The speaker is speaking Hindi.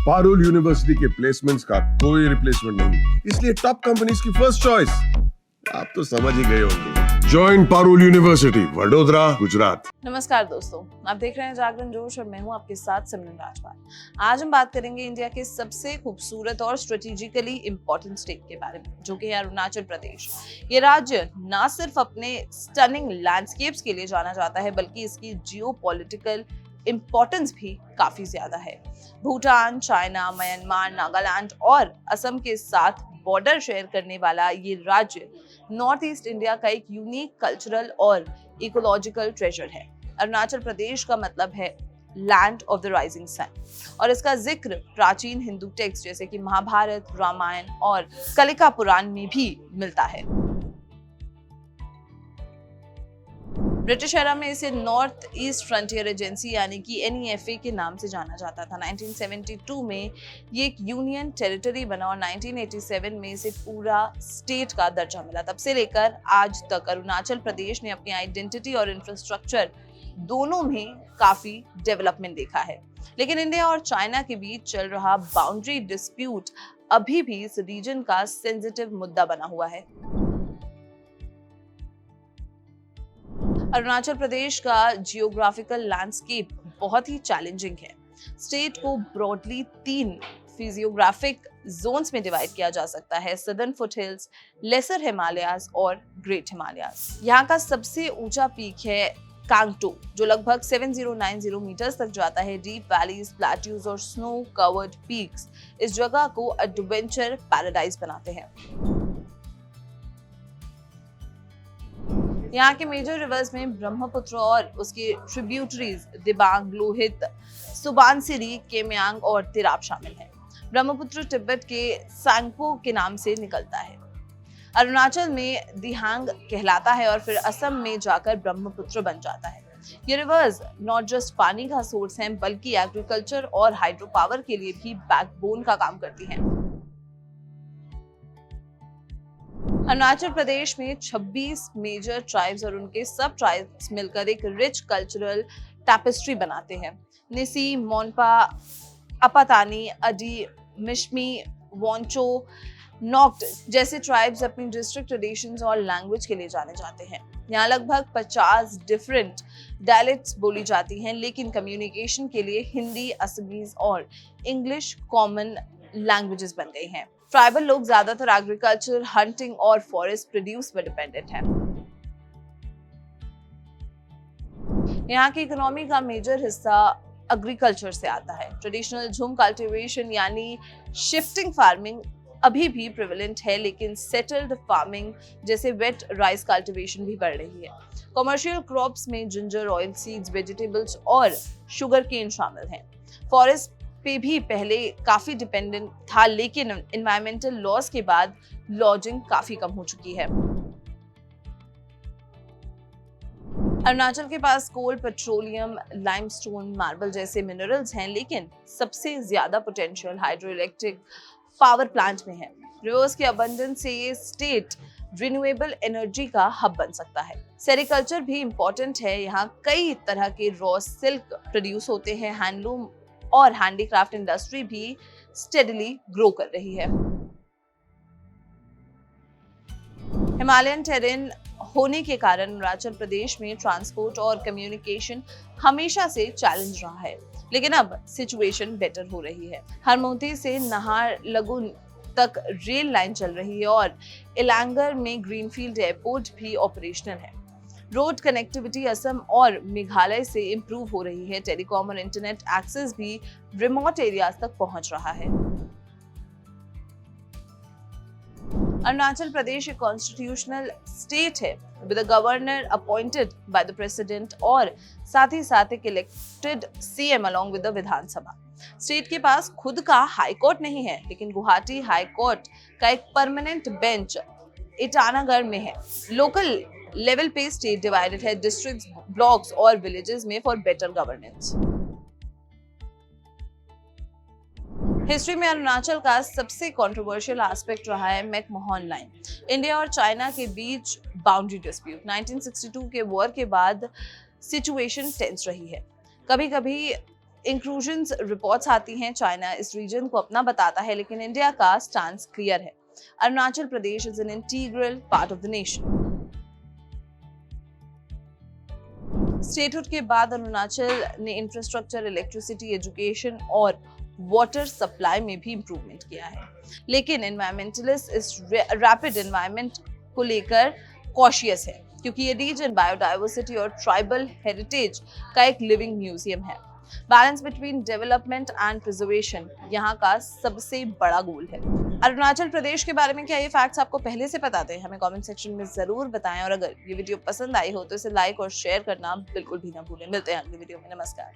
पारुल यूनिवर्सिटी के प्लेसमेंट्स का कोई रिप्लेसमेंट नहीं, इसलिए टॉप कंपनीज की फर्स्ट चॉइस। आप तो समझ ही गए होंगे। Join Parul university, Vadodara, Gujarat. नमस्कार दोस्तों, आप देख रहे हैं जागरण जोश और मैं हूं आपके साथ सिमरन राजपाल। आज हम बात करेंगे इंडिया के सबसे खूबसूरत और स्ट्रेटेजिकली इंपॉर्टेंट स्टेट के बारे में, जो कि है अरुणाचल प्रदेश। ये राज्य न सिर्फ अपने स्टनिंग लैंडस्केप्स के लिए जाना जाता है, बल्कि इसकी जियोपॉलिटिकल इंपॉर्टेंस भी काफी ज्यादा है। भूटान, चाइना, म्यांमार, नागालैंड और असम के साथ बॉर्डर शेयर करने वाला ये राज्य नॉर्थ ईस्ट इंडिया का एक यूनिक कल्चरल और इकोलॉजिकल ट्रेजर है। अरुणाचल प्रदेश का मतलब है land of the rising sun, और इसका जिक्र प्राचीन हिंदू टेक्स्ट जैसे कि महाभारत, रामायण और कलिका पुराण में भी मिलता है। ब्रिटिश एरा में इसे नॉर्थ ईस्ट फ्रंटियर एजेंसी यानी कि NEFA के नाम से जाना जाता था। 1972 में ये एक यूनियन टेरिटरी बना और 1987 में इसे पूरा स्टेट का दर्जा मिला। तब से लेकर आज तक अरुणाचल प्रदेश ने अपनी आइडेंटिटी और इंफ्रास्ट्रक्चर दोनों में काफी डेवलपमेंट देखा है। लेकिन इंडिया और चाइना के बीच चल रहा बाउंड्री डिस्प्यूट अभी भी इस रीजन का सेंसिटिव मुद्दा बना हुआ है। अरुणाचल प्रदेश का जियोग्राफिकल लैंडस्केप बहुत ही चैलेंजिंग है। स्टेट को ब्रॉडली 3 फिजियोग्राफिक जोन्स में डिवाइड किया जा सकता है: सदर्न फुटहिल्स, लेसर हिमालयाज और ग्रेट हिमालयाज। यहाँ का सबसे ऊंचा पीक है कांगटो, जो लगभग 7090 मीटर्स तक जाता है। डीप वैलीज, प्लेट्यूज और स्नो कवर्ड पीक्स इस जगह को एडवेंचर पैराडाइज बनाते हैं। यहाँ के मेजर रिवर्स में ब्रह्मपुत्र और उसके ट्रिब्यूटरीज दिबांग, लोहित, सुबानसिरी, केमयांग और तिराप शामिल हैं। ब्रह्मपुत्र तिब्बत के सांगपो के नाम से निकलता है, अरुणाचल में दिहांग कहलाता है और फिर असम में जाकर ब्रह्मपुत्र बन जाता है। ये रिवर्स नॉट जस्ट पानी का सोर्स हैं, बल्कि एग्रीकल्चर और हाइड्रो पावर के लिए भी बैकबोन का काम करती हैं। अरुणाचल प्रदेश में 26 मेजर ट्राइब्स और उनके सब ट्राइब्स मिलकर एक रिच कल्चरल टैपेस्ट्री बनाते हैं। निसी, मोनपा, अपातानी, अडी, मिश्मी, वोंचो, नॉक्ट जैसे ट्राइब्स अपनी डिस्ट्रिक्ट ट्रेडिशंस और लैंग्वेज के लिए जाने जाते हैं। यहाँ लगभग 50 डिफरेंट डायलेक्ट्स बोली जाती हैं, लेकिन कम्युनिकेशन के लिए हिंदी, असमीज और इंग्लिश कॉमन लैंग्वेजेस बन गई हैं। ट्राइबल लोग ज्यादातर एग्रीकल्चर, हंटिंग और फॉरेस्ट प्रोड्यूस पर डिपेंडेंट हैं। यहाँ की इकोनॉमी का मेजर हिस्सा एग्रीकल्चर से आता है। ट्रेडिशनल झूम कल्टीवेशन यानी शिफ्टिंग फार्मिंग अभी भी प्रिवेलेंट है, लेकिन सेटल्ड फार्मिंग जैसे वेट राइस कल्टीवेशन भी बढ़ रही है। कमर्शियल क्रॉप्स में जिंजर, ऑयल सीड्स, वेजिटेबल्स और शुगर केन शामिल हैं। फॉरेस्ट पे भी पहले काफी डिपेंडेंट था, लेकिन एनवायरमेंटल लॉस के बाद लॉजिंग काफी कम हो चुकी है। अरुणाचल के पास कोल, पेट्रोलियम, लाइमस्टोन, मार्बल जैसे मिनरल्स हैं, लेकिन सबसे ज्यादा potential hydro electric power plant में है। रिवर्स के अबंडेंस से ये स्टेट रिन्यूएबल एनर्जी का हब बन सकता है। सेरिकल्चर भी इम्पोर्टेंट है। यहाँ कई तरह के रॉ सिल्क प्रोड्यूस होते हैं। हैंडलूम और हैंडीक्राफ्ट इंडस्ट्री भी स्टेडली ग्रो कर रही है। हिमालयन टेरेन होने के कारण अरुणाचल प्रदेश में ट्रांसपोर्ट और कम्युनिकेशन हमेशा से चैलेंज रहा है, लेकिन अब सिचुएशन बेटर हो रही है। हरमोती से नाहरलगुन तक रेल लाइन चल रही है और इलांगर में ग्रीनफील्ड एयरपोर्ट भी ऑपरेशनल है। रोड कनेक्टिविटी असम और मेघालय से इंप्रूव हो रही है। टेलीकॉम और इंटरनेट एक्सेस भी रिमोट एरियाज तक पहुंच रहा है। अरुणाचल प्रदेश एक कॉन्स्टिट्यूशनल स्टेट है with a governor appointed by the president और साथ ही साथ एक elected CM along with the Vidhan Sabha. State के पास खुद का हाई कोर्ट नहीं है, लेकिन गुवाहाटी हाई कोर्ट का एक परमानेंट बेंच ईटानगर में है। लोकल लेवल पे स्टेट डिवाइडेड है डिस्ट्रिक्ट्स, ब्लॉक्स और विलेजेस में फॉर बेटर गवर्नेंस। हिस्ट्री में अरुणाचल का सबसे कंट्रोवर्शियल एस्पेक्ट रहा है मैकमोहन लाइन, इंडिया और चाइना के बीच बाउंड्री डिस्प्यूट। 1962 के वॉर के बाद सिचुएशन टेंस रही है। कभी कभी इंक्लूजन्स रिपोर्ट्स आती हैं, चाइना इस रीजन को अपना बताता है, लेकिन इंडिया का स्टांस क्लियर है। Arunachal Pradesh is an integral part of the nation. Statehood के बाद अरुणाचल ने इंफ्रास्ट्रक्चर, इलेक्ट्रिसिटी, एजुकेशन और वाटर सप्लाई में भी इंप्रूवमेंट किया है, लेकिन एनवायरमेंटलिस्ट इस रैपिड एनवायरमेंट को लेकर कॉशियस है, क्योंकि ये रीजन बायोडाइवर्सिटी और ट्राइबल हेरिटेज का एक लिविंग म्यूजियम है। Balance between development and preservation यहाँ का सबसे बड़ा गोल है। अरुणाचल प्रदेश के बारे में क्या ये फैक्ट्स आपको पहले से पता थे? हमें कमेंट सेक्शन में जरूर बताएं, और अगर ये वीडियो पसंद आई हो तो इसे लाइक और शेयर करना बिल्कुल भी ना भूलें। मिलते हैं अगली वीडियो में। नमस्कार।